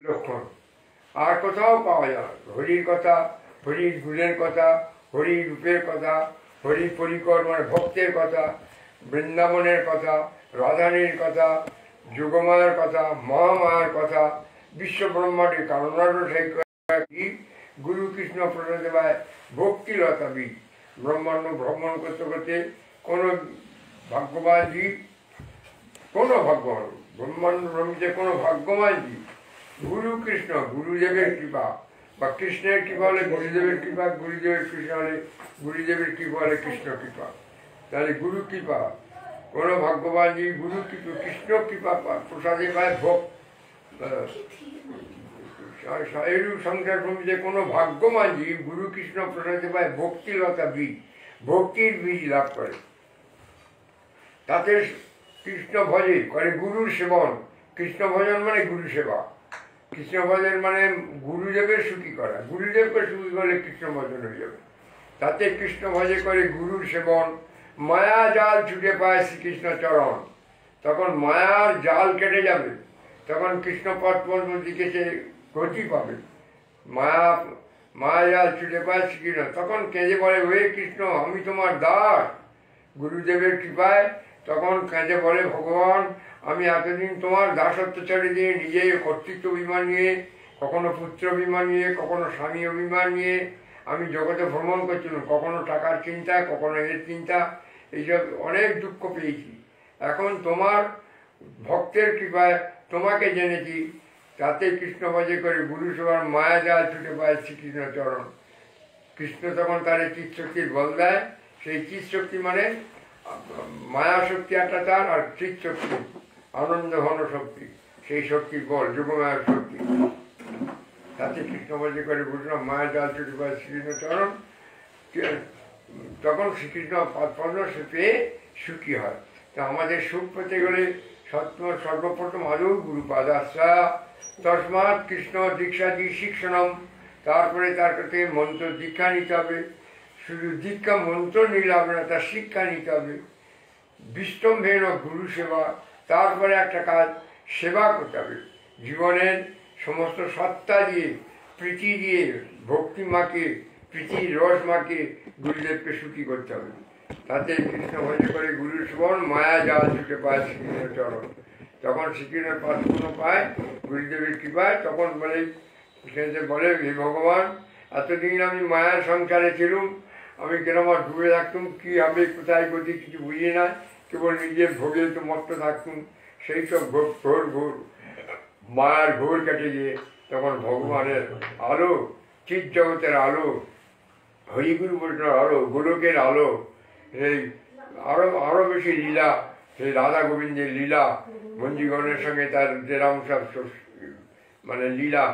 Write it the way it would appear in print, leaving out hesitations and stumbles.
লক্ষণ। আর কোথাও পাওয়া যায় না। হরির কথা, হরির গুণের কথা, হরির রূপের কথা, হরি পরিকর মানে ভক্তের কথা, বৃন্দাবনের কথা, রাধানীর কথা, যোগমায়ের কথা, মহামায়ার কথা, বিশ্ব ব্রহ্মাণ্ডের কারণারও সেই গুরু কৃষ্ণ প্রসাদেবায় ভক্তিলতা বীজ। ব্রহ্মাণ্ড ভ্রমণ করতে করতে কোনো ভাগ্যবান জীব, কোনো ভাগ্যবান ব্রহ্মাণ্ড ভ্রমিতে কোনো ভাগ্যবান জীব গুরু কৃষ্ণ গুরুদেবের কৃপা বা কৃষ্ণের কৃপা হলে গুরুদেবের কৃপা, গুরুদেবের কৃষ্ণ হলে গুরুদেবের কৃপা হলে কৃষ্ণ কৃপা। তাহলে গুরু কৃপা কোনো ভাগ্যবান জীব গুরু কৃষ্ণ কৃপা প্রসাদে পায় ভোগ এরূপ সংসার ভূমিতে কোনো ভাগ্যবান জীব গুরু কৃষ্ণ প্রসাদে পায় ভক্তিলতা বীজ, ভক্তির বীজ লাভ করে। তাতে কৃষ্ণ ভজে করে গুরুর সেবন। কৃষ্ণ ভজন মানে গুরু সেবা, কৃষ্ণ ভজন মানে গুরুদেবের সুখী করা। গুরুদেবকে সুখী করলে কৃষ্ণ ভজন হয়ে যাবে। তাতে কৃষ্ণ ভজে করে গুরুর সেবন। মায়া জাল ছুটে পায় শ্রীকৃষ্ণ চরণ। তখন মায়ার জাল কেটে যাবে, তখন কৃষ্ণ পথ দিকে সে গতি পাবে। মায়া জাল ছুটে পায় শ্রীকৃষ্ণ, তখন কেঁদে বলে হে কৃষ্ণ আমি তোমার দাস। গুরুদেবের কৃপায় তখন কেঁদে বলে ভগবান আমি এতদিন তোমার দাসত্ব ছেড়ে দিয়ে নিজেই কর্তৃত্ব অভিমান নিয়ে, কখনো পুত্র অভিমান নিয়ে, কখনো স্বামী অভিমান নিয়ে আমি জগতে ভ্রমণ করছিলাম। কখনো টাকার চিন্তা, কখনো এর চিন্তা, এইসব অনেক দুঃখ পেয়েছি। এখন তোমার ভক্তের কৃপায় তোমাকে জেনেছি। তাতে কৃষ্ণ ভজে করে গুরু সেবার মায়া জাল ছুটে পায় শ্রীকৃষ্ণ চরণ। কৃষ্ণ তখন তার চিৎশক্তির বল দেয়। সেই চিৎশক্তি মানে মায়া শক্তি একটা তার, আর চিৎশক্তি আনন্দ ঘন শক্তি, সেই শক্তির বল যোগমায়ার শক্তি। তাতে কৃষ্ণ ভজে করে বুঝলাম মায়া জাল ছুটে পায় শ্রীকৃষ্ণ চরণ। তখন শ্রীকৃষ্ণ পদ্ম পেয়ে সুখী হয়। তা আমাদের সুখ পেতে গেলে সর্বপ্রথম আদৌ গুরুপাদাশ্রা তসমাৎ কৃষ্ণ দীক্ষাদি শিক্ষণম। তারপরে তার কাছে মন্ত্র দীক্ষা নিতে হবে। শুধু দীক্ষা মন্ত্র নিলে হবে না, তার শিক্ষা নিতে হবে। বিস্তম্ভেন গুরু সেবা, তারপরে একটা কাজ সেবা করতে হবে। জীবনের সমস্ত সত্তা দিয়ে, প্রীতি দিয়ে, ভক্তি মাকে, প্রীতির রস মাকে গুরুদেবকে সুখী করতে হবে। তাতে কৃষ্ণ ভজে করে গুরু সেবন মায়া জাল ছুটে পায় শ্রীকৃষ্ণ চরণ। তখন শ্রীকৃষ্ণের পাদপূর্ণ পায় গুরুদেবের কৃপায়। তখন বলে বলে হে ভগবান এতদিন আমি মায়ার সংসারে ছিলুম, আমি কেরম ডুবে থাকতুম, কী হবে কোথায় গতি কিছু বুঝি না, কেবল নিজের ভোগে তো মত্ত থাকতুম। সেই সব ঘোর ঘোর মায়ার ঘোর কেটে গিয়ে তখন ভগবানের আলো, চিৎ জগতের আলো, হরিগুরু বৈষ্ণবের আলো, গোলকের আলো, সেই আরো বেশি লীলা, সেই রাধা গোবিন্দের লীলা, মঞ্জুগণের সঙ্গে তার যেরকম সব মানে লীলা